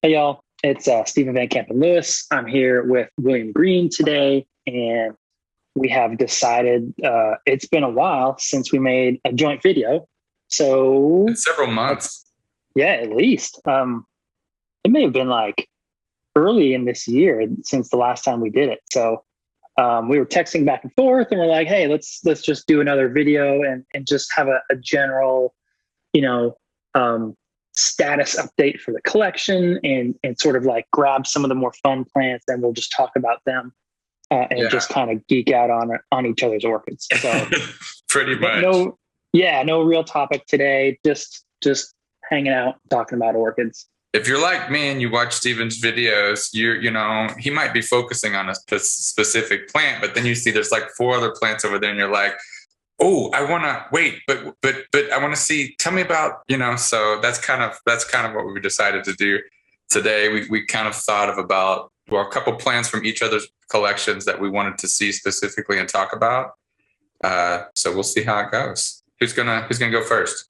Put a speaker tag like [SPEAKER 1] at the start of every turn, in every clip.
[SPEAKER 1] Hey y'all, it's Stephen Van Kampen-Lewis. I'm here with William Green today, and we have decided it's been a while since we made a joint video. So
[SPEAKER 2] It's several months.
[SPEAKER 1] Yeah, at least. It may have been like early in this year since the last time we did it. So we were texting back and forth, and we're like, hey, let's just do another video and just have a general, status update for the collection and sort of like grab some of the more fun plants, and we'll just talk about them and just kind of geek out on each other's orchids. So
[SPEAKER 2] pretty much.
[SPEAKER 1] No real topic today. Just hanging out, talking about orchids.
[SPEAKER 2] If you're like me and you watch Steven's videos, he might be focusing on a specific plant, but then you see there's like 4 other plants over there, and you're like, oh, I want to wait, but I want to see. Tell me about, So that's kind of what we decided to do today. We kind of thought of about a couple plants from each other's collections that we wanted to see specifically and talk about. So we'll see how it goes. Who's gonna go first?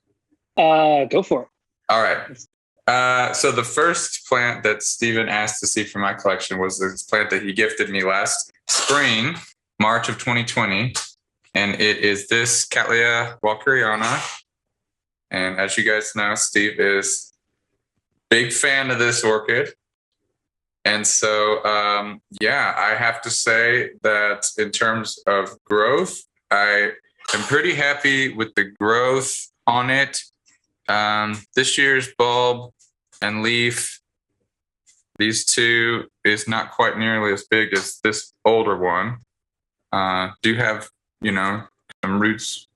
[SPEAKER 1] Go for it.
[SPEAKER 2] All right. So the first plant that Stephen asked to see from my collection was this plant that he gifted me last spring, March of 2020. And it is this Cattleya walkeriana. And as you guys know, Steve is a big fan of this orchid. And so, I have to say that in terms of growth, I am pretty happy with the growth on it. This year's bulb and leaf, these two is not quite nearly as big as this older one. Do have, some roots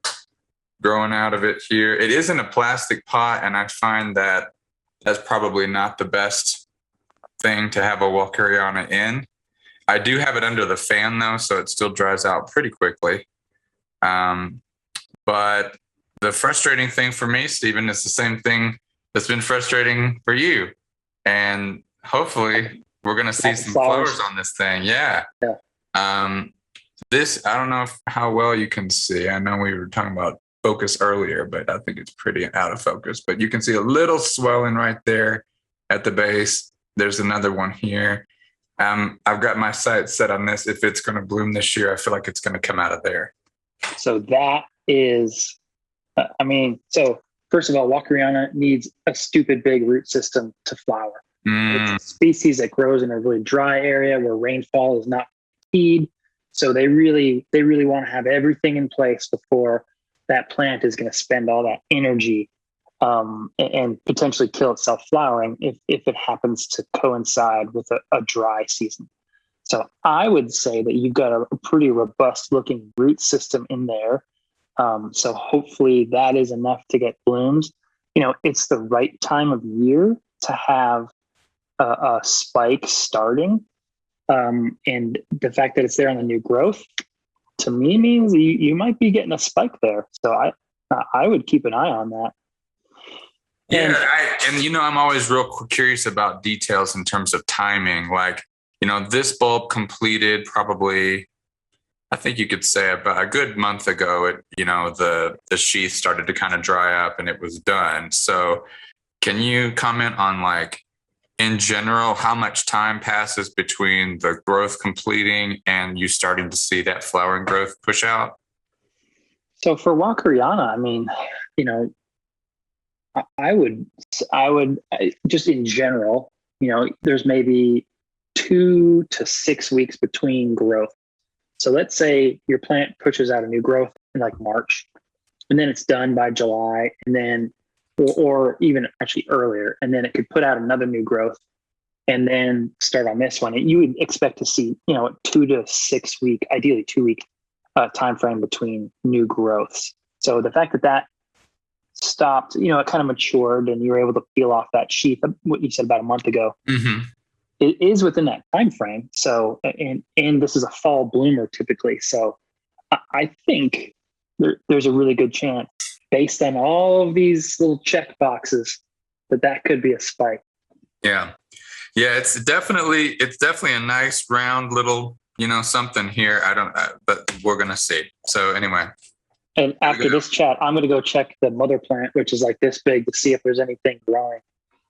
[SPEAKER 2] growing out of it here. It is in a plastic pot, and I find that that's probably not the best thing to have a walkariana in. I do have it under the fan though, so it still dries out pretty quickly. But the frustrating thing for me, Stephen, is the same thing that's been frustrating for you. And hopefully we're going to see some flowers on this thing. Yeah. This, I don't know how well you can see. I know we were talking about focus earlier, but I think it's pretty out of focus. But you can see a little swelling right there at the base. There's another one here. I've got my sights set on this. If it's going to bloom this year, I feel like it's going to come out of there.
[SPEAKER 1] So that is, so first of all, Walkariana needs a stupid big root system to flower. It's a species that grows in a really dry area where rainfall is not guaranteed. So they really want to have everything in place before that plant is going to spend all that energy and potentially kill itself flowering if it happens to coincide with a dry season. So I would say that you've got a pretty robust looking root system in there. So hopefully that is enough to get blooms. It's the right time of year to have a spike starting. And the fact that it's there on the new growth, to me, means you might be getting a spike there. So I would keep an eye on that.
[SPEAKER 2] I'm always real curious about details in terms of timing. Like, this bulb completed probably, I think you could say about a good month ago. The sheath started to kind of dry up and it was done. So can you comment on, like, in general, how much time passes between the growth completing and you starting to see that flowering growth push out?
[SPEAKER 1] So for Walkariana, I would just in general, there's maybe 2 to 6 weeks between growth. So let's say your plant pushes out a new growth in like March, and then it's done by July, and then or even actually earlier, and then it could put out another new growth and then start on this one. And you would expect to see, 2 to 6 week, ideally 2 week time frame between new growths. So the fact that stopped, it kind of matured and you were able to peel off that sheath, what you said about a month ago, it is within that time frame. So, and this is a fall bloomer typically. So I think there's a really good chance, based on all of these little check boxes, that could be a spike.
[SPEAKER 2] Yeah. It's definitely a nice round little, something here. But we're going to see. So anyway.
[SPEAKER 1] And after this chat, I'm going to go check the mother plant, which is like this big, to see if there's anything growing.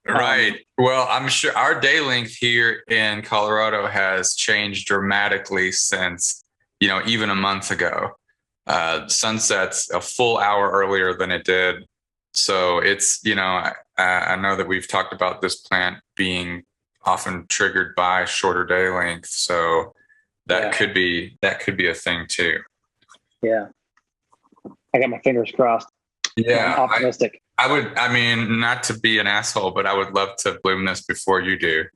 [SPEAKER 2] Right. Well, I'm sure our day length here in Colorado has changed dramatically since, even a month ago. Sunset's a full hour earlier than it did. So it's, I know that we've talked about this plant being often triggered by shorter day length. So that could be a thing too.
[SPEAKER 1] Yeah. I got my fingers crossed.
[SPEAKER 2] Yeah.
[SPEAKER 1] I'm optimistic.
[SPEAKER 2] I mean, not to be an asshole, but I would love to bloom this before you do.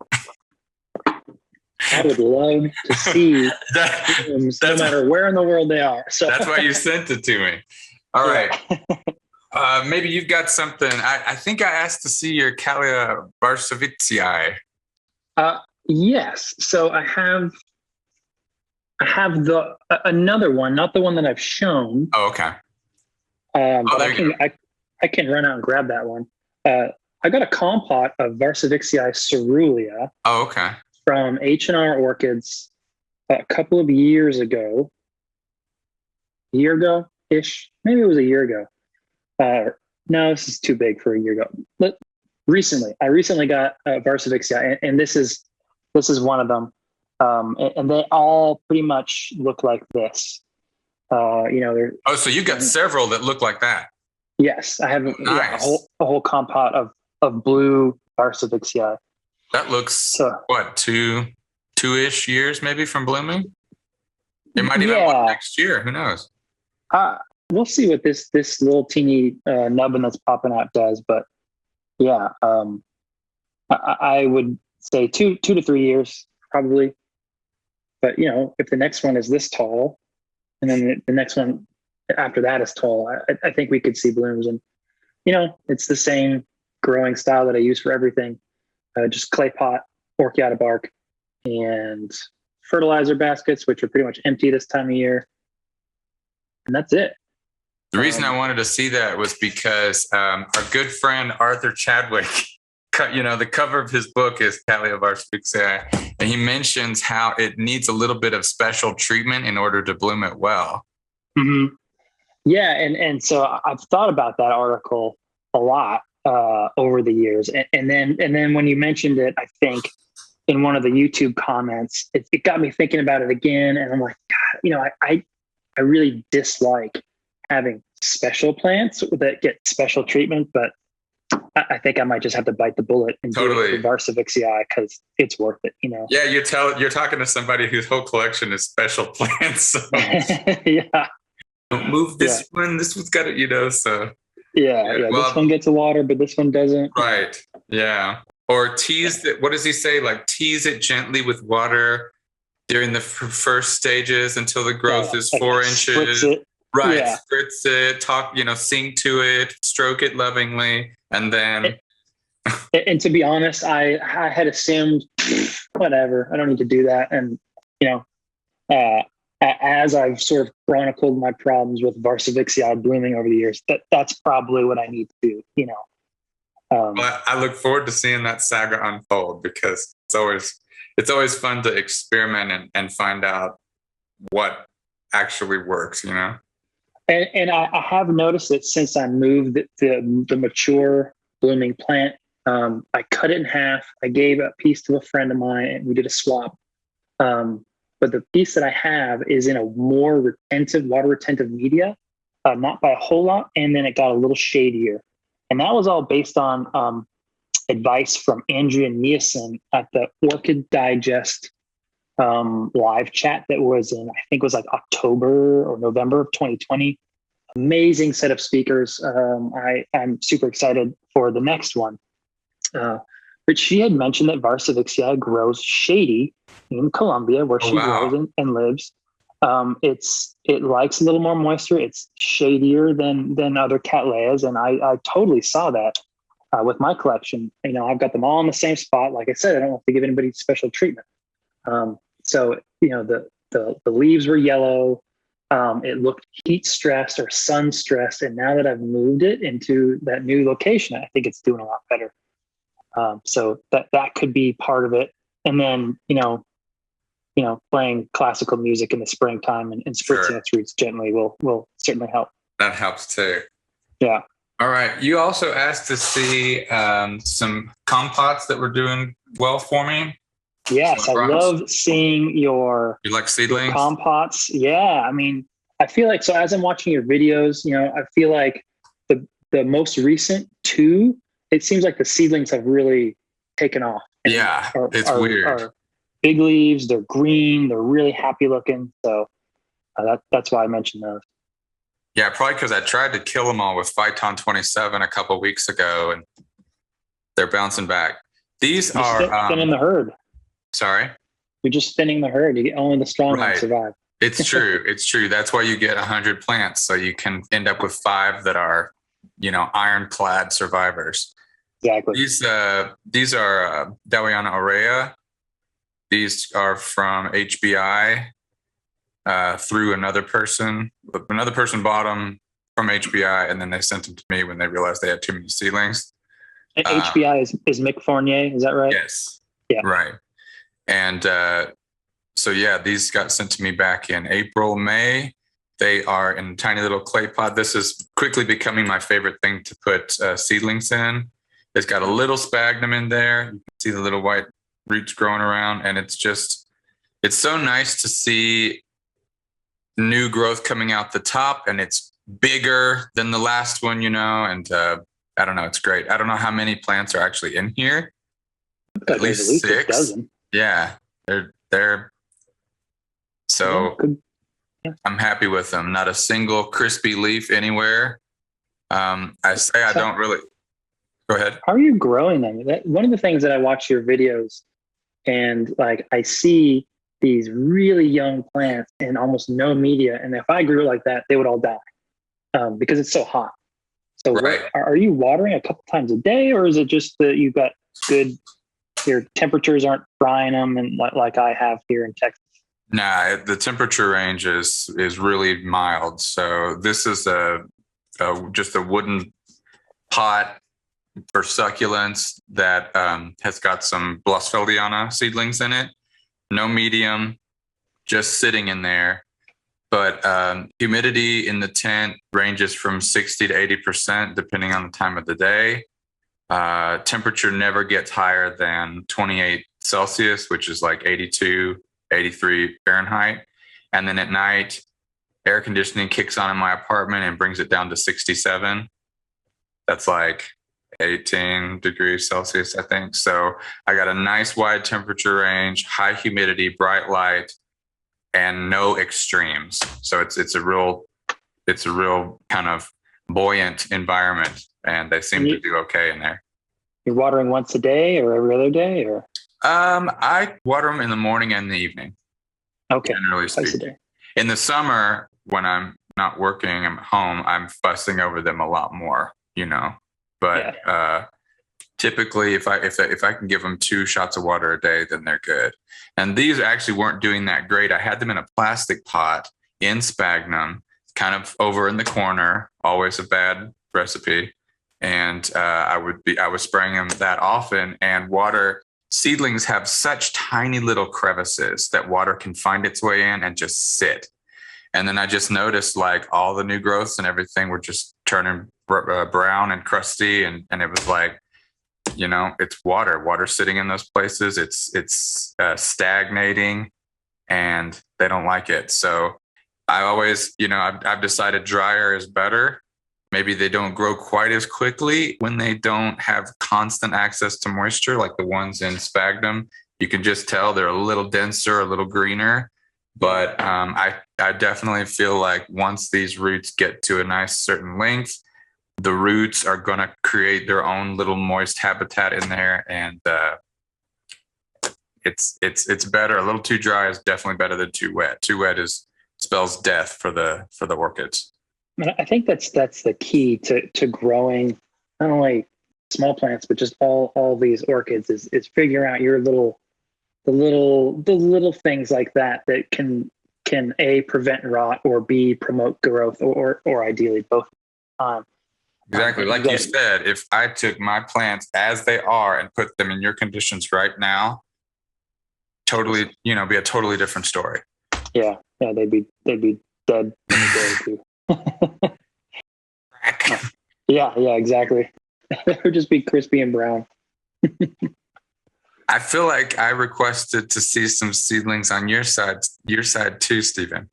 [SPEAKER 1] I would love to see blooms no matter where in the world they are. So
[SPEAKER 2] that's why you sent it to me. All right. Maybe you've got something. I think I asked to see your Cattleya varsivixia.
[SPEAKER 1] Yes. So I have another one, not the one that I've shown.
[SPEAKER 2] Oh, okay.
[SPEAKER 1] But I can run out and grab that one. I got a compote of varsivixia cerulea.
[SPEAKER 2] Oh, okay.
[SPEAKER 1] From H&R Orchids a couple of years ago. A year ago-ish. Maybe it was a year ago. No, this is too big for a year ago. But I recently got varsivixia, and this is one of them. And they all pretty much look like this. So
[SPEAKER 2] you got several that look like that.
[SPEAKER 1] Yes, I have
[SPEAKER 2] nice.
[SPEAKER 1] a whole compote of blue varsivixia.
[SPEAKER 2] That looks what, two-ish years maybe from blooming? It might even bloom next year. Who knows?
[SPEAKER 1] We'll see what this little teeny nubbin that's popping out does. But yeah, I would say 2 to 3 years probably. But if the next one is this tall, and then the next one after that is tall, I think we could see blooms. And it's the same growing style that I use for everything. Just clay pot, orchiada bark, and fertilizer baskets, which are pretty much empty this time of year. And that's it.
[SPEAKER 2] The reason I wanted to see that was because our good friend Arthur Chadwick, the cover of his book is Cattleya varsivixia, and he mentions how it needs a little bit of special treatment in order to bloom it well.
[SPEAKER 1] Mm-hmm. Yeah, and so I've thought about that article a lot over the years, and then when you mentioned it, I think in one of the YouTube comments, it got me thinking about it again, and I'm like, God, I really dislike having special plants that get special treatment, but I think I might just have to bite the bullet and do it for varsivixia because it's worth it,
[SPEAKER 2] Yeah, you're talking to somebody whose whole collection is special plants. So.
[SPEAKER 1] Yeah.
[SPEAKER 2] Don't move this one. This one's got it, so.
[SPEAKER 1] Yeah. Well, this one gets water, but this one doesn't.
[SPEAKER 2] Right. Yeah. Or tease it. What does he say? Like tease it gently with water during the first stages until the growth is 4 inches.
[SPEAKER 1] Spritz it.
[SPEAKER 2] Right.
[SPEAKER 1] Yeah.
[SPEAKER 2] Spritz it. Talk. Sing to it. Stroke it lovingly, and then.
[SPEAKER 1] And to be honest, I had assumed whatever. I don't need to do that, and as I've sort of chronicled my problems with varsivixia blooming over the years, that's probably what I need to do,
[SPEAKER 2] Well, I look forward to seeing that saga unfold because it's always fun to experiment and find out what actually works,
[SPEAKER 1] And I have noticed that since I moved the mature blooming plant, I cut it in half. I gave a piece to a friend of mine, and we did a swap. But the piece that I have is in a more water retentive media, not by a whole lot. And then it got a little shadier. And that was all based on advice from Andrea Nielsen at the Orchid Digest live chat that was in, I think it was like October or November of 2020. Amazing set of speakers. I'm super excited for the next one. But she had mentioned that varsivixia grows shady in Colombia, where she grows and lives. It likes a little more moisture. It's shadier than other Cattleyas, and I totally saw that with my collection. I've got them all in the same spot. Like I said, I don't have to give anybody special treatment. So the leaves were yellow. It looked heat stressed or sun stressed, and now that I've moved it into that new location, I think it's doing a lot better. So that could be part of it. And then, playing classical music in the springtime and spritzing its roots gently will certainly help.
[SPEAKER 2] That helps too.
[SPEAKER 1] Yeah.
[SPEAKER 2] All right. You also asked to see some compotes that were doing well for me.
[SPEAKER 1] Yes, I love seeing
[SPEAKER 2] You like seedlings?
[SPEAKER 1] compotes. Yeah, I mean, I feel like, so as I'm watching your videos, I feel like the most recent two, it seems like the seedlings have really taken off.
[SPEAKER 2] Yeah, it's weird.
[SPEAKER 1] Are big leaves, they're green, they're really happy looking. So that's why I mentioned those.
[SPEAKER 2] Yeah, probably because I tried to kill them all with Phyton 27 a couple of weeks ago, and they're bouncing back. These are
[SPEAKER 1] thinning the herd.
[SPEAKER 2] Sorry?
[SPEAKER 1] You're just thinning the herd. You get only the strong ones survive.
[SPEAKER 2] It's true. It's true. That's why you get 100 plants, so you can end up with 5 that are, ironclad survivors.
[SPEAKER 1] Exactly.
[SPEAKER 2] These are dowiana aurea. These are from HBI through another person. Another person bought them from HBI, and then they sent them to me when they realized they had too many seedlings.
[SPEAKER 1] HBI is Mick Fournier, is that right?
[SPEAKER 2] Yes.
[SPEAKER 1] Yeah.
[SPEAKER 2] Right. And these got sent to me back in April, May. They are in a tiny little clay pot. This is quickly becoming my favorite thing to put seedlings in. It's got a little sphagnum in there. You can see the little white roots growing around. And it's so nice to see new growth coming out the top. And it's bigger than the last one, and I don't know. It's great. I don't know how many plants are actually in here. At least 6.
[SPEAKER 1] A dozen.
[SPEAKER 2] Yeah, they're so I'm happy with them. Not a single crispy leaf anywhere. I don't really. Go ahead.
[SPEAKER 1] How are you growing them? One of the things that I watch your videos, and I see these really young plants and almost no media, and if I grew like that, they would all die because it's so hot. So are you watering a couple times a day, or is it just that you've got your temperatures aren't frying them and like I have here in Texas?
[SPEAKER 2] Nah, the temperature range is really mild. So this is just a wooden pot for succulents that has got some Blossfeldiana seedlings in it. No medium, just sitting in there. But humidity in the tent ranges from 60 to 80%, depending on the time of the day. Temperature never gets higher than 28 Celsius, which is like 82, 83 Fahrenheit. And then at night, air conditioning kicks on in my apartment and brings it down to 67. That's like 18 degrees Celsius, I think. So I got a nice wide temperature range, high humidity, bright light, and no extremes. So it's a real kind of buoyant environment, and they seem to do okay in there.
[SPEAKER 1] You're watering once a day or every other day, or?
[SPEAKER 2] I water them in the morning and the evening.
[SPEAKER 1] Okay.
[SPEAKER 2] Generally speaking.
[SPEAKER 1] Twice a day.
[SPEAKER 2] In the summer, when I'm not working, I'm at home, I'm fussing over them a lot more, But typically, if I can give them 2 shots of water a day, then they're good. And these actually weren't doing that great. I had them in a plastic pot in sphagnum, kind of over in the corner. Always a bad recipe. And I was spraying them that often. And seedlings have such tiny little crevices that water can find its way in and just sit. And then I just noticed all the new growths and everything were just turning brown and crusty. And it was like, it's water sitting in those places. It's stagnating, and they don't like it. So I always, I've decided drier is better. Maybe they don't grow quite as quickly when they don't have constant access to moisture, like the ones in sphagnum. You can just tell they're a little denser, a little greener. But I definitely feel like once these roots get to a nice certain length, the roots are going to create their own little moist habitat in there. And it's better. A little too dry is definitely better than too wet. Too wet spells death for the orchids.
[SPEAKER 1] I think that's the key to growing not only small plants, but just all these orchids is figuring out the little things like that can A, prevent rot, or B, promote growth, or ideally both.
[SPEAKER 2] Exactly. Like you said, if I took my plants as they are and put them in your conditions right now, totally, be a totally different story.
[SPEAKER 1] Yeah. They'd be dead in a day or two. Yeah, exactly. It would just be crispy and brown.
[SPEAKER 2] I feel like I requested to see some seedlings on your side too, Stephen.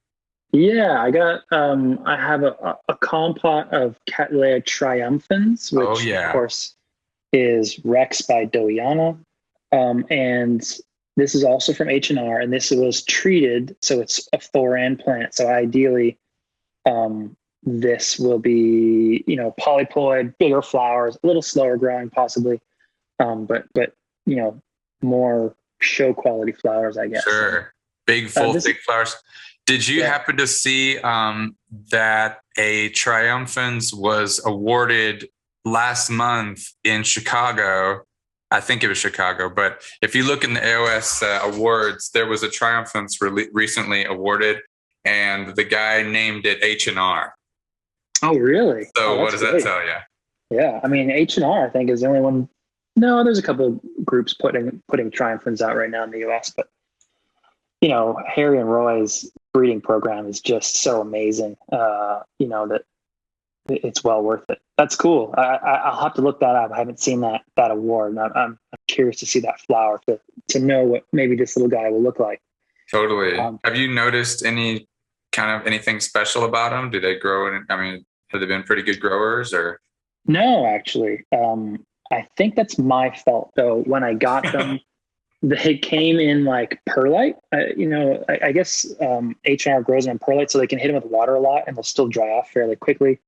[SPEAKER 1] Yeah, I have a compote of Cattleya triumphans, which of course is Rex by dowiana. And this is also from H&R, and this was treated, so it's a thoran plant. So ideally, this will be, polyploid, bigger flowers, a little slower growing possibly, but more show quality flowers, I guess.
[SPEAKER 2] Sure. Big, full, thick flowers. Did you happen to see that a Triumphans was awarded last month in Chicago? I think it was Chicago, but if you look in the AOS awards, there was a Triumphans recently awarded, and the guy named it H&R.
[SPEAKER 1] Oh, really?
[SPEAKER 2] So what does that tell you? Yeah,
[SPEAKER 1] I mean, H&R, I think, is the only one. No, there's a couple of groups putting Triumphans out right now in the US, but Harry and Roy's breeding program is just so amazing. That it's well worth it. That's cool. I'll have to look that up. I haven't seen that award, and I'm curious to see that flower to know what maybe this little guy will look like.
[SPEAKER 2] Totally. Have you noticed any kind of anything special about them? Do they grow? Have they been pretty good growers or?
[SPEAKER 1] No, actually. I think that's my fault though. When I got them, they came in like perlite. I guess H&R grows them in perlite, so they can hit them with water a lot and they'll still dry off fairly quickly.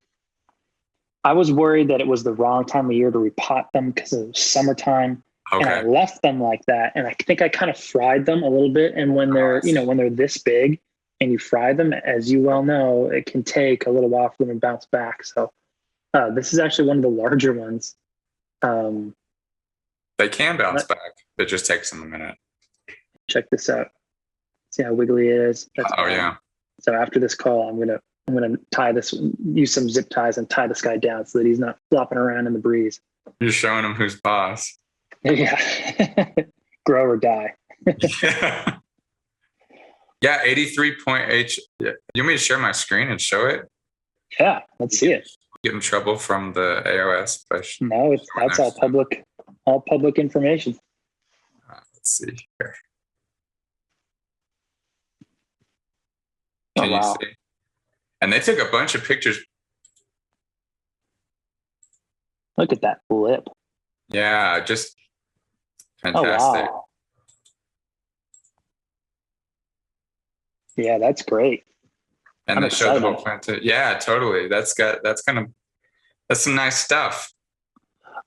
[SPEAKER 1] I was worried that it was the wrong time of year to repot them because it was summertime. Okay. And I left them like that. And I think I kind of fried them a little bit. And when they're, when they're this big and you fry them, as you well know, it can take a little while for them to bounce back. So this is actually one of the larger ones.
[SPEAKER 2] They can bounce back. It just takes them a minute.
[SPEAKER 1] Check this out. See how wiggly it is.
[SPEAKER 2] Yeah.
[SPEAKER 1] So after this call, I'm gonna tie this, use some zip ties and tie this guy down so that he's not flopping around in the breeze.
[SPEAKER 2] You're showing him who's boss.
[SPEAKER 1] Yeah. Grow or die.
[SPEAKER 2] Yeah, 83.8. You want me to share my screen and show it?
[SPEAKER 1] Yeah, let's see it.
[SPEAKER 2] Get in trouble from the AOS.
[SPEAKER 1] No, that's all public information.
[SPEAKER 2] Let's see here.
[SPEAKER 1] Can you
[SPEAKER 2] see? And they took a bunch of pictures.
[SPEAKER 1] Look at that blip.
[SPEAKER 2] Yeah, just fantastic.
[SPEAKER 1] Oh, wow. Yeah, that's great.
[SPEAKER 2] And they showed the whole plant too. Yeah, totally. That's some nice stuff.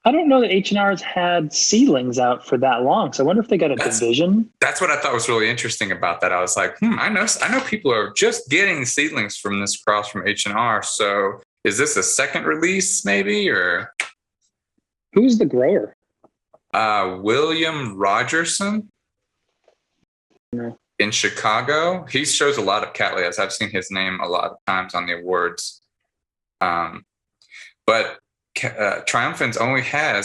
[SPEAKER 1] I don't know that H&R's had seedlings out for that long. So I wonder if they got a division.
[SPEAKER 2] That's what I thought was really interesting about that. I was like, I know people are just getting seedlings from this cross from H&R. So is this a second release maybe, or?
[SPEAKER 1] Who's the grower?
[SPEAKER 2] William Rogerson.
[SPEAKER 1] No.
[SPEAKER 2] In Chicago. He shows a lot of Cattleyas. I've seen his name a lot of times on the awards. But Triumphans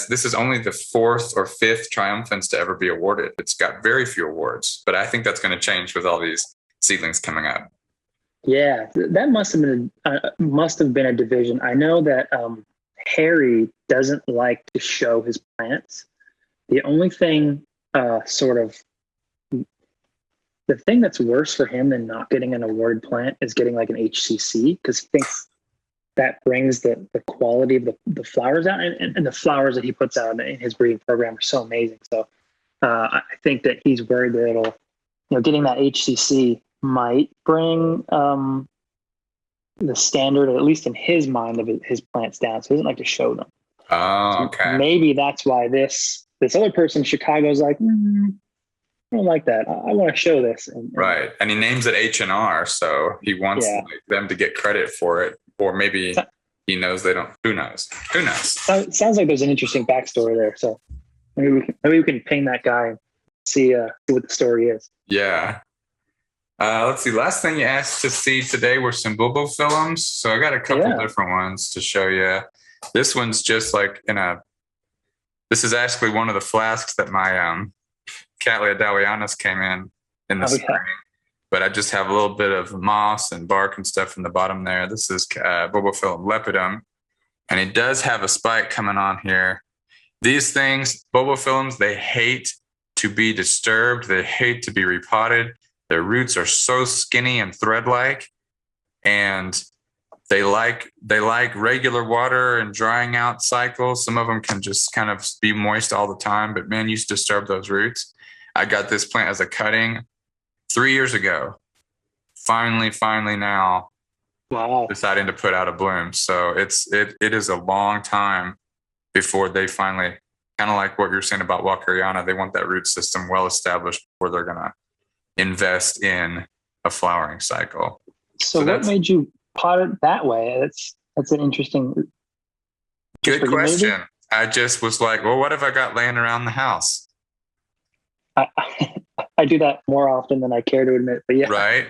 [SPEAKER 2] this is only the 4th or 5th Triumphans to ever be awarded. It's got very few awards, but I think that's going to change with all these seedlings coming up.
[SPEAKER 1] Yeah, that must have been a division. I know that Harry doesn't like to show his plants. The only thing the thing that's worse for him than not getting an awarded plant is getting like an HCC, because he thinks that brings the quality of the flowers out, and the flowers that he puts out in his breeding program are so amazing. So I think that he's worried that it'll, getting that HCC might bring the standard, at least in his mind, of his plants down. So he doesn't like to show them.
[SPEAKER 2] Oh, okay.
[SPEAKER 1] So maybe that's why this other person in Chicago is like, I don't like that. I want to show this.
[SPEAKER 2] Right. And he names it H&R, so he wants them to get credit for it. Or maybe he knows they don't. Who knows?
[SPEAKER 1] It sounds like there's an interesting backstory there. So maybe we can ping that guy and see what the story is.
[SPEAKER 2] Yeah. Let's see. Last thing you asked to see today were some Bubblefilms. So I got a couple different ones to show you. This one's just like this is actually one of the flasks that my Cattleya dowianas came in the spring. But I just have a little bit of moss and bark and stuff in the bottom there. This is Bobophil lepidum. And it does have a spike coming on here. These things, Bobophilums, they hate to be disturbed. They hate to be repotted. Their roots are so skinny and thread-like, and they like regular water and drying out cycles. Some of them can just kind of be moist all the time, but man, you disturb those roots. I got this plant as a cutting 3 years ago. Finally now,
[SPEAKER 1] wow,
[SPEAKER 2] deciding to put out a bloom. So it is a long time before they finally, kind of like what you're saying about Walkariana, they want that root system well established before they're gonna invest in a flowering cycle.
[SPEAKER 1] So what made you pot it that way? That's an interesting.
[SPEAKER 2] Good question. I just was like, well, what have I got laying around the house?
[SPEAKER 1] I do that more often than I care to admit, but yeah.
[SPEAKER 2] Right.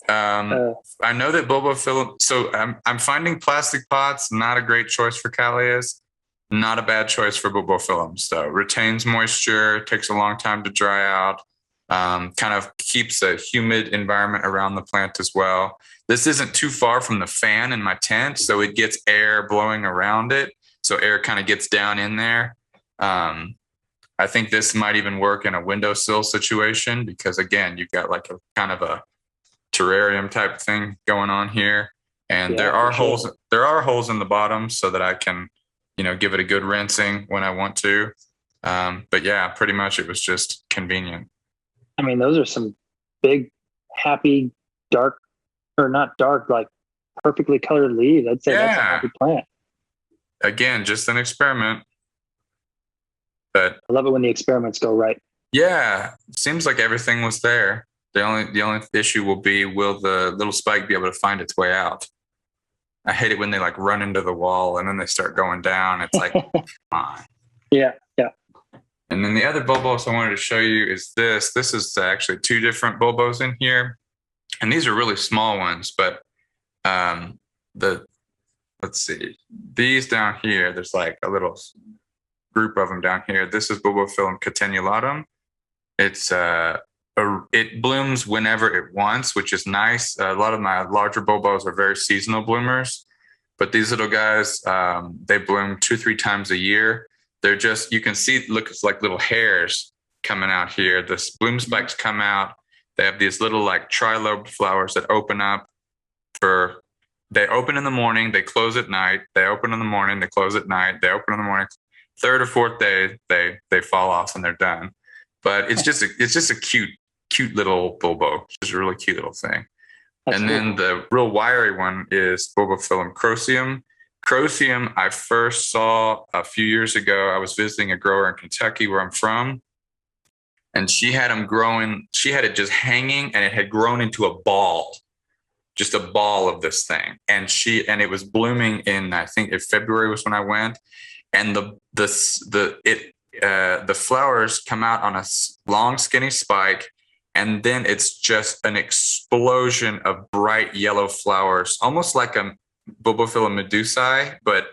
[SPEAKER 2] I know that Bulbophyllum. So I'm finding plastic pots not a great choice for Cattleyas, not a bad choice for Bubblefilm. So retains moisture, takes a long time to dry out, kind of keeps a humid environment around the plant as well. This isn't too far from the fan in my tent, so it gets air blowing around it. So air kind of gets down in there. I think this might even work in a windowsill situation because, again, you've got like a kind of a terrarium type thing going on here, and there are holes. There are holes in the bottom so that I can, give it a good rinsing when I want to. But yeah, pretty much it was just convenient.
[SPEAKER 1] I mean, those are some big, happy, dark, or not dark, like perfectly colored leaves. I'd say that's a happy plant.
[SPEAKER 2] Again, just an experiment. But
[SPEAKER 1] I love it when the experiments go right.
[SPEAKER 2] Yeah, seems like everything was there. The only issue will be, will the little spike be able to find its way out? I hate it when they like run into the wall and then they start going down. It's like, come on.
[SPEAKER 1] Yeah.
[SPEAKER 2] And then the other bulbos I wanted to show you is this. This is actually two different bulbos in here. And these are really small ones, but let's see, these down here, there's like a little group of them down here. This is Bobophil catenulatum. It blooms whenever it wants, which is nice. A lot of my larger bulbos are very seasonal bloomers, but these little guys, they bloom 2-3 times a year. They're just, you can see, looks like little hairs coming out here. The bloom spikes come out. They have these little like trilobed flowers that open up they open in the morning, they close at night. They open in the morning, they close at night. They open in the morning. Third or fourth day, they fall off and they're done. But it's just a cute little bulbo. It's a really cute little thing. That's then the real wiry one is Bulbophyllum croceum. Croceum, I first saw a few years ago. I was visiting a grower in Kentucky where I'm from, and she had them growing. She had it just hanging, and it had grown into a ball, just a ball of this thing. And it was blooming in, I think, February was when I went, and the flowers come out on a long, skinny spike, and then it's just an explosion of bright yellow flowers, almost like a Bubblefilm medusae, but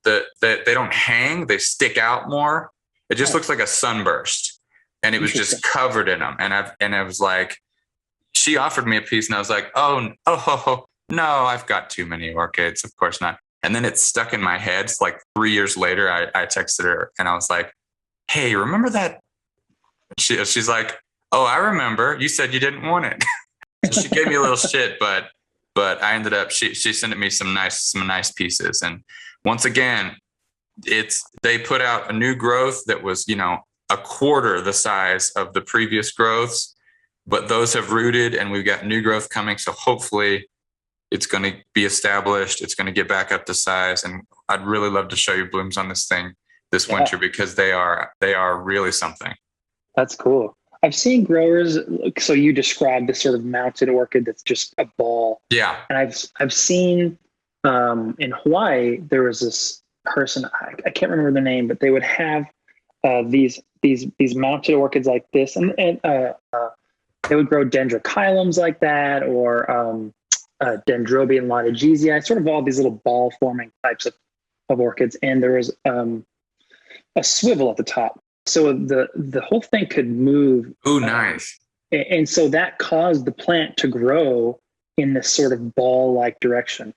[SPEAKER 2] they don't hang; they stick out more. It just looks like a sunburst, and it was just covered in them. And I was like, she offered me a piece, and I was like, oh no, I've got too many orchids. Of course not. And then it stuck in my head. It's like 3 years later, I texted her, and I was like, hey, remember that? She's like, oh, I remember. You said you didn't want it. So she gave me a little shit, but I ended up, she sent me some nice pieces. And once again, they put out a new growth that was, a quarter the size of the previous growths, but those have rooted and we've got new growth coming. So hopefully it's going to be established. It's going to get back up to size. And I'd really love to show you blooms on this thing this winter, because they are really something. That's
[SPEAKER 1] cool. I've seen growers. So you described this sort of mounted orchid that's just a ball.
[SPEAKER 2] Yeah.
[SPEAKER 1] And I've seen in Hawaii, there was this person, I can't remember the name, but they would have these mounted orchids like this, and they would grow dendrochilums like that, or Dendrobium latigesii, sort of all these little ball forming types of orchids. And there was a swivel at the top. So the whole thing could move.
[SPEAKER 2] Oh, nice.
[SPEAKER 1] And so that caused the plant to grow in this sort of ball-like direction.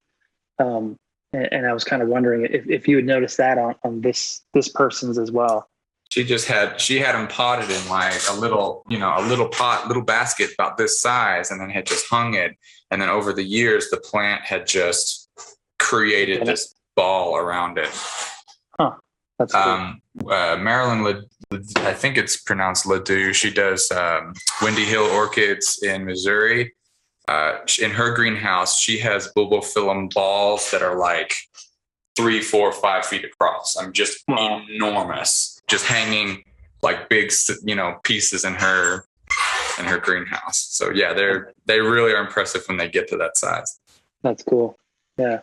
[SPEAKER 1] And And I was kind of wondering if you would notice that on this person's as well.
[SPEAKER 2] She had them potted in like a little basket about this size, and then had just hung it. And then over the years, the plant had just created this ball around it.
[SPEAKER 1] Huh. That's cool.
[SPEAKER 2] Marilyn, I think it's pronounced Ledoux. She does Windy Hill Orchids in Missouri. In her greenhouse, she has Bubblefilm balls that are like 3, 4, 5 feet across. I'm just enormous, just hanging like big, pieces in her greenhouse. So yeah, they really are impressive when they get to that size.
[SPEAKER 1] That's cool. Yeah.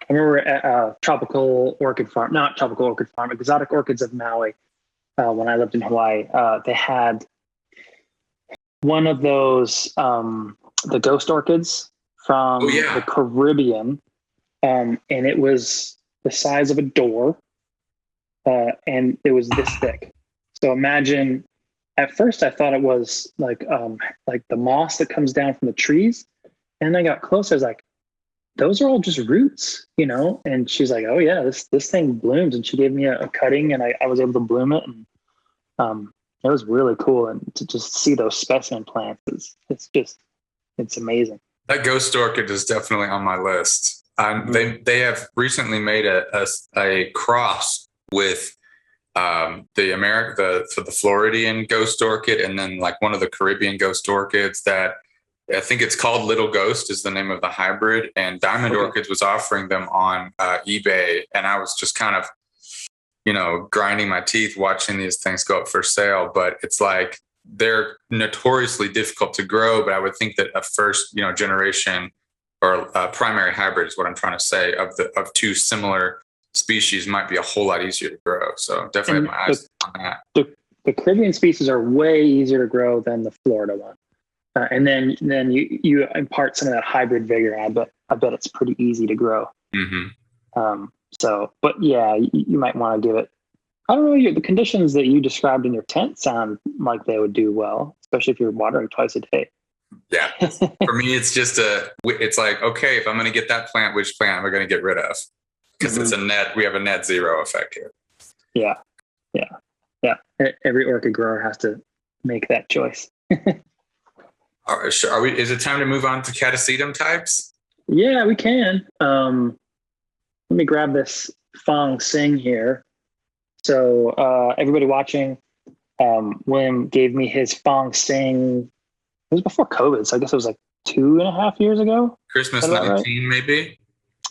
[SPEAKER 1] I remember at Exotic Orchids of Maui, when I lived in Hawaii, they had one of those, the ghost orchids from the Caribbean. And it was the size of a door, and it was this thick. So imagine, at first I thought it was like the moss that comes down from the trees. And I got closer, I was like, those are all just roots, And she's like, oh yeah, this thing blooms. And she gave me a cutting, and I was able to bloom it. And it was really cool. And to just see those specimen plants, it's amazing.
[SPEAKER 2] That ghost orchid is definitely on my list. They have recently made a cross with the Floridian ghost orchid, and then like one of the Caribbean ghost orchids that I think it's called Little Ghost is the name of the hybrid. And Diamond Orchids was offering them on eBay, and I was just kind of grinding my teeth watching these things go up for sale. But it's like they're notoriously difficult to grow. But I would think that a first generation or primary hybrid is what I'm trying to say of two similar species might be a whole lot easier to grow. So definitely have my eyes on that.
[SPEAKER 1] The Caribbean species are way easier to grow than the Florida one. And then you impart some of that hybrid vigor. And I bet it's pretty easy to grow.
[SPEAKER 2] Mm-hmm.
[SPEAKER 1] But yeah, you might want to give it. I don't know. The conditions that you described in your tent sound like they would do well, especially if you're watering twice a day.
[SPEAKER 2] Yeah, for me, it's just it's like, okay, if I'm going to get that plant, which plant am I going to get rid of? Because we have a net zero effect here.
[SPEAKER 1] Yeah. Every orchid grower has to make that choice.
[SPEAKER 2] All right, sure. Is it time to move on to Catasetum types?
[SPEAKER 1] Yeah, we can. Let me grab this Fong Cing here. So everybody watching, William gave me his Fong Cing. It was before COVID, so I guess it was like 2.5 years ago.
[SPEAKER 2] Christmas 19, right? Maybe?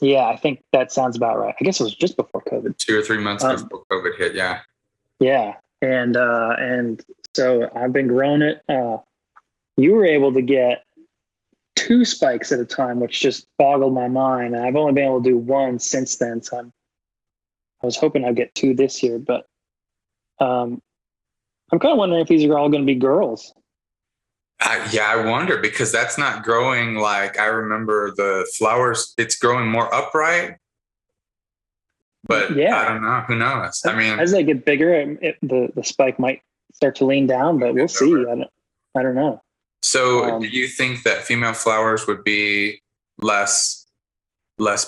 [SPEAKER 1] Yeah, I think that sounds about right. I guess it was just before COVID.
[SPEAKER 2] 2 or 3 months before COVID hit, yeah.
[SPEAKER 1] Yeah, and so I've been growing it. You were able to get 2 spikes at a time, which just boggled my mind. And I've only been able to do 1 since then. So I was hoping I'd get 2 this year, but I'm kind of wondering if these are all going to be girls.
[SPEAKER 2] I wonder, because that's not growing like I remember the flowers. It's growing more upright, but I don't know. Who knows? I mean,
[SPEAKER 1] as they get bigger, the spike might start to lean down, but we'll see. I don't know.
[SPEAKER 2] So do you think that female flowers would be less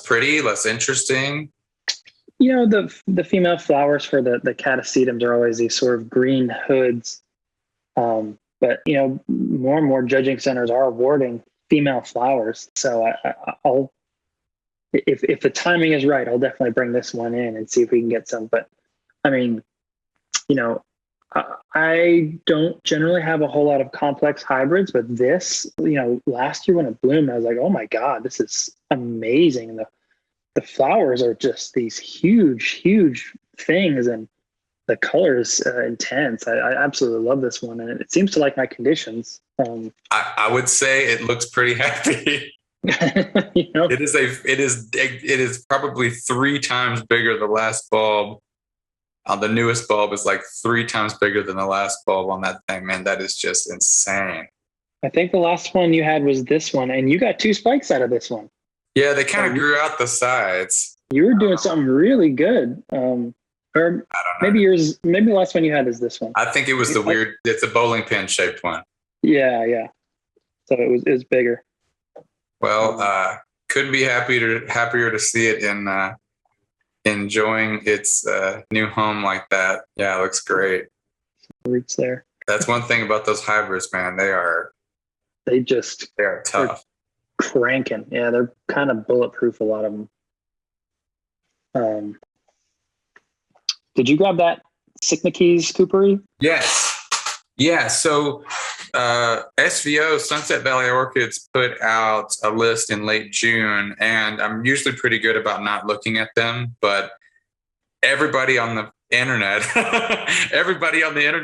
[SPEAKER 2] pretty, less interesting?
[SPEAKER 1] The female flowers for the catasetums are always these sort of green hoods. But more and more judging centers are awarding female flowers. So I'll, if the timing is right, I'll definitely bring this one in and see if we can get some. But I mean, I don't generally have a whole lot of complex hybrids, but this, last year when it bloomed, I was like, oh my God, this is amazing. And the flowers are just these huge, huge things. And the color is intense. I absolutely love this one. And it seems to like my conditions.
[SPEAKER 2] I would say it looks pretty happy. It is probably 3 times bigger. The last bulb. The newest bulb is like 3 times bigger than the last bulb on that thing. Man, that is just insane.
[SPEAKER 1] I think the last one you had was this one, and you got 2 spikes out of this one.
[SPEAKER 2] Yeah, they kind of grew out the sides.
[SPEAKER 1] You were doing something really good. Or maybe the last one you had is this one.
[SPEAKER 2] I think it was it's a bowling pin shaped one.
[SPEAKER 1] Yeah. So it was bigger.
[SPEAKER 2] Well, couldn't be happier to see it in enjoying its new home like that. Yeah, it looks great.
[SPEAKER 1] Roots there.
[SPEAKER 2] That's one thing about those hybrids, man. They are tough.
[SPEAKER 1] Cranking. Yeah, they're kind of bulletproof, a lot of them. Did you grab that Cycnoches cooperii?
[SPEAKER 2] Yes. Yeah. So SVO, Sunset Valley Orchids, put out a list in late June, and I'm usually pretty good about not looking at them, but everybody on the internet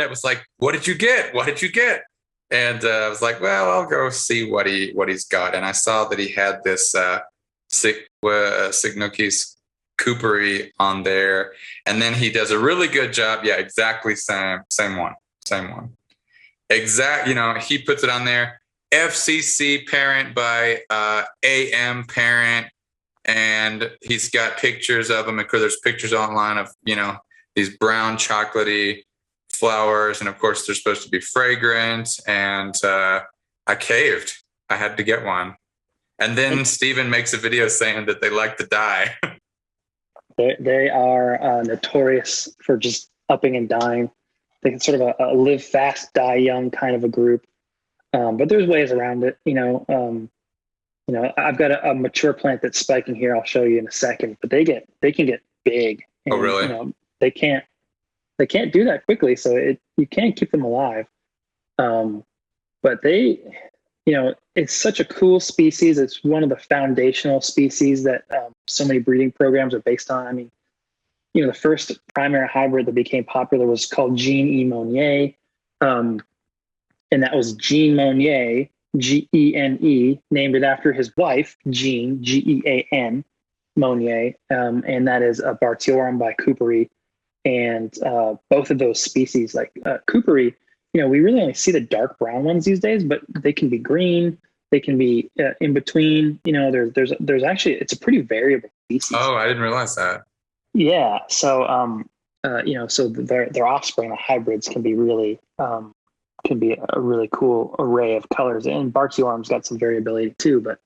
[SPEAKER 2] was like, "What did you get? What did you get?" And I was like, "Well, I'll go see what he's got." And I saw that he had this Cycnoches cooperii on there, and then he does a really good job. Yeah, exactly same one. Exact, he puts it on there. FCC parent by AM parent, and he's got pictures of them. Because there's pictures online of these brown chocolatey flowers, and of course they're supposed to be fragrant. And I caved. I had to get one. And then Stephen makes a video saying that they like to die.
[SPEAKER 1] They are notorious for just upping and dying. They're sort of a live fast, die young kind of a group. But there's ways around it. I've got a mature plant that's spiking here. I'll show you in a second. But they can get big. And,
[SPEAKER 2] oh, really?
[SPEAKER 1] They can't do that quickly. So you can't keep them alive. But it's such a cool species. It's one of the foundational species that so many breeding programs are based on. I mean, the first primary hybrid that became popular was called Jean E. Monnier. And that was Jean Monnier, Gene, named it after his wife, Jean, Gean, Monnier. And that is a Bartiorum by cooperii. And both of those species, like cooperii, we really only see the dark brown ones these days, but they can be green. They can be in between. There's actually, it's a pretty variable species.
[SPEAKER 2] Oh, I didn't realize that.
[SPEAKER 1] Yeah. So, so their offspring, the hybrids, can be a really cool array of colors. And Bartiorum's got some variability too, but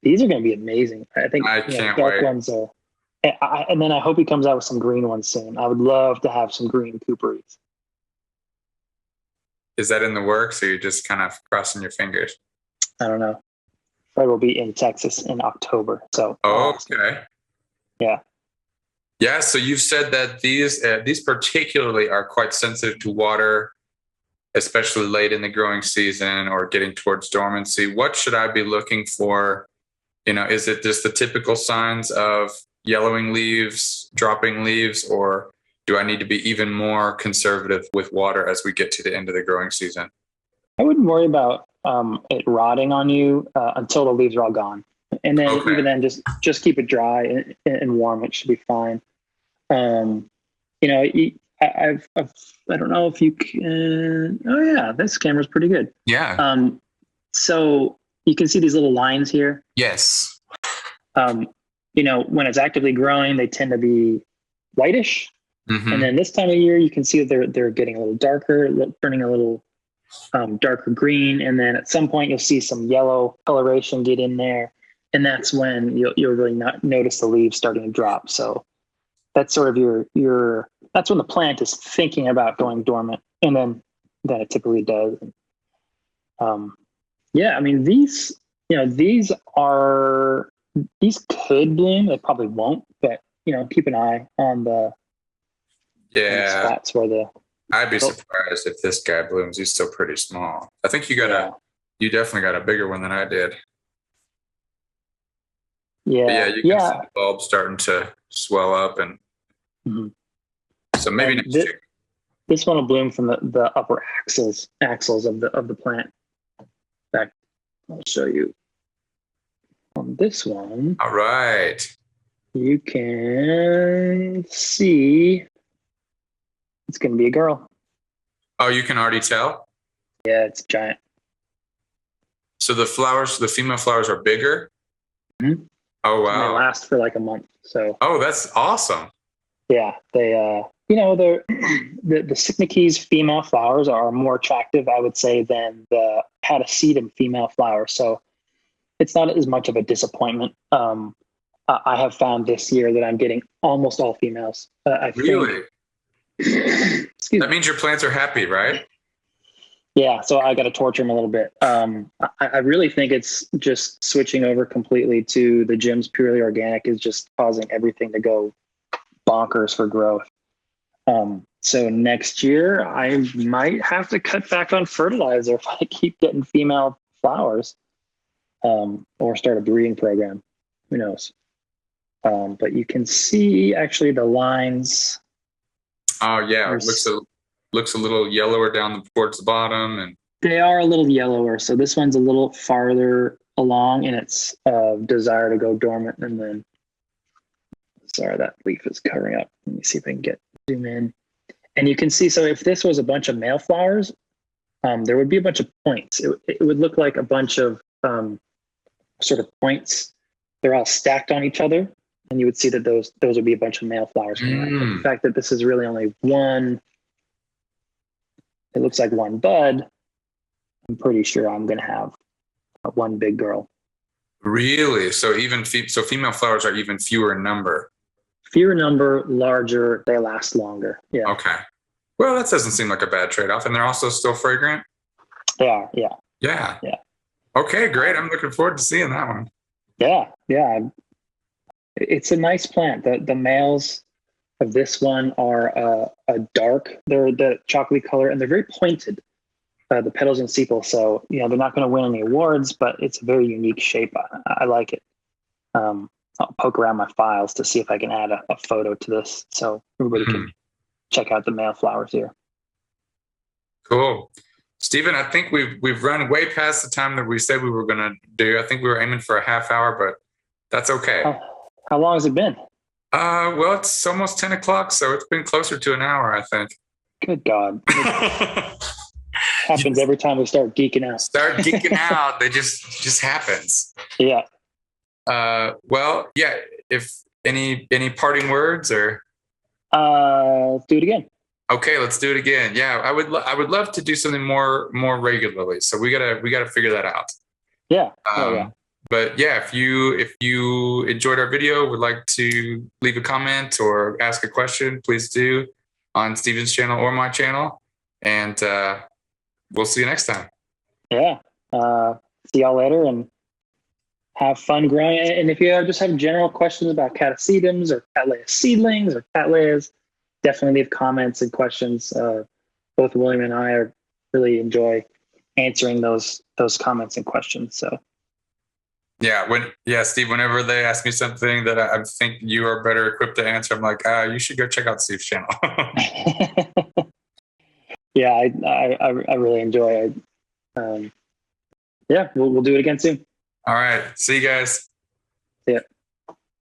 [SPEAKER 1] these are going to be amazing. I think
[SPEAKER 2] I can't
[SPEAKER 1] dark
[SPEAKER 2] wait.
[SPEAKER 1] Ones are, and then I hope he comes out with some green ones soon. I would love to have some green cooperies.
[SPEAKER 2] Is that in the works, or you're just kind of crossing your fingers?
[SPEAKER 1] I don't know. Probably will be in Texas in October. So.
[SPEAKER 2] Oh, okay.
[SPEAKER 1] Yeah.
[SPEAKER 2] Yeah. So you've said that these particularly are quite sensitive to water, especially late in the growing season or getting towards dormancy. What should I be looking for? Is it just the typical signs of yellowing leaves, dropping leaves, or do I need to be even more conservative with water as we get to the end of the growing season?
[SPEAKER 1] I wouldn't worry about it rotting on you until the leaves are all gone. And then even then, just keep it dry and warm. It should be fine. I don't know if you can. Oh yeah, this camera's pretty good.
[SPEAKER 2] Yeah.
[SPEAKER 1] So you can see these little lines here.
[SPEAKER 2] Yes.
[SPEAKER 1] When it's actively growing, they tend to be whitish. Mm-hmm. And then this time of year, you can see that they're getting a little darker, turning a little darker green. And then at some point, you'll see some yellow coloration get in there. And that's when you'll really not notice the leaves starting to drop. So that's sort of that's when the plant is thinking about going dormant. And then it typically does. Yeah, I mean, these could bloom. They probably won't, but keep an eye on the spots where
[SPEAKER 2] I'd be surprised if this guy blooms. He's still pretty small. I think you definitely got a bigger one than I did.
[SPEAKER 1] Yeah,
[SPEAKER 2] you can see the bulb starting to swell up, and so maybe next year.
[SPEAKER 1] This one will bloom from the upper axils of the plant. In fact, I'll show you on this one.
[SPEAKER 2] All right.
[SPEAKER 1] You can see it's going to be a girl.
[SPEAKER 2] Oh, you can already tell?
[SPEAKER 1] Yeah, it's giant.
[SPEAKER 2] So the female flowers are bigger?
[SPEAKER 1] Mm-hmm.
[SPEAKER 2] Oh, wow.
[SPEAKER 1] And they last for like a month. So.
[SPEAKER 2] Oh, that's awesome.
[SPEAKER 1] Yeah, they the Cycnoches female flowers are more attractive, I would say, than the Catasetum female flowers. So it's not as much of a disappointment. I have found this year that I'm getting almost all females.
[SPEAKER 2] Really?
[SPEAKER 1] Excuse
[SPEAKER 2] That
[SPEAKER 1] me.
[SPEAKER 2] means your plants are happy, right?
[SPEAKER 1] Yeah, so I got to torture them a little bit. I really think it's just switching over completely to the gyms purely organic is just causing everything to go bonkers for growth. So next year I might have to cut back on fertilizer if I keep getting female flowers, or start a breeding program. Who knows? But you can see actually the lines.
[SPEAKER 2] Oh yeah, it looks a little yellower down towards the bottom, and
[SPEAKER 1] they are a little yellower. So this one's a little farther along in its desire to go dormant. And then, sorry, that leaf is covering up. Let me see if I can zoom in. And you can see, so if this was a bunch of male flowers, there would be a bunch of points. It would look like a bunch of sort of points. They're all stacked on each other. And you would see that those would be a bunch of male flowers. The fact that this is really only one, it looks like one bud, I'm pretty sure I'm going to have one big girl.
[SPEAKER 2] Really? So female flowers are even fewer in number.
[SPEAKER 1] Fewer number, larger, they last longer. Yeah.
[SPEAKER 2] Okay. Well, that doesn't seem like a bad trade-off. And they're also still fragrant?
[SPEAKER 1] They are, yeah.
[SPEAKER 2] Yeah.
[SPEAKER 1] Yeah.
[SPEAKER 2] Okay, great. I'm looking forward to seeing that one.
[SPEAKER 1] Yeah, yeah. It's a nice plant. The males of this one are a dark, they're the chocolatey color, and they're very pointed, the petals and sepals. So, they're not going to win any awards, but it's a very unique shape. I like it. I'll poke around my files to see if I can add a photo to this so everybody can check out the male flowers here.
[SPEAKER 2] Cool. Stephen, I think we've run way past the time that we said we were going to do. I think we were aiming for a half hour, but that's okay.
[SPEAKER 1] How long has it been?
[SPEAKER 2] Well, it's almost 10 o'clock, so it's been closer to an hour, I think.
[SPEAKER 1] Good God. Happens every time we start geeking out.
[SPEAKER 2] Start geeking out. It just happens.
[SPEAKER 1] Yeah.
[SPEAKER 2] Well, yeah. If any parting words or?
[SPEAKER 1] Let's do it again.
[SPEAKER 2] Okay, let's do it again. Yeah, I would love to do something more regularly. So we gotta figure that out.
[SPEAKER 1] Yeah. Yeah.
[SPEAKER 2] But yeah, if you enjoyed our video, would like to leave a comment or ask a question, please do on Stephen's channel or my channel. And we'll see you next time.
[SPEAKER 1] Yeah. See y'all later and have fun growing. And if you just have general questions about Catasetums or Cattleya seedlings or Cattleyas, definitely leave comments and questions. Both William and I really enjoy answering those comments and questions. So.
[SPEAKER 2] Yeah, Steve, whenever they ask me something that I think you are better equipped to answer, I'm like, you should go check out Steve's channel.
[SPEAKER 1] Yeah, I really enjoy it. Yeah, we'll do it again soon.
[SPEAKER 2] All right. See you guys.
[SPEAKER 1] See ya.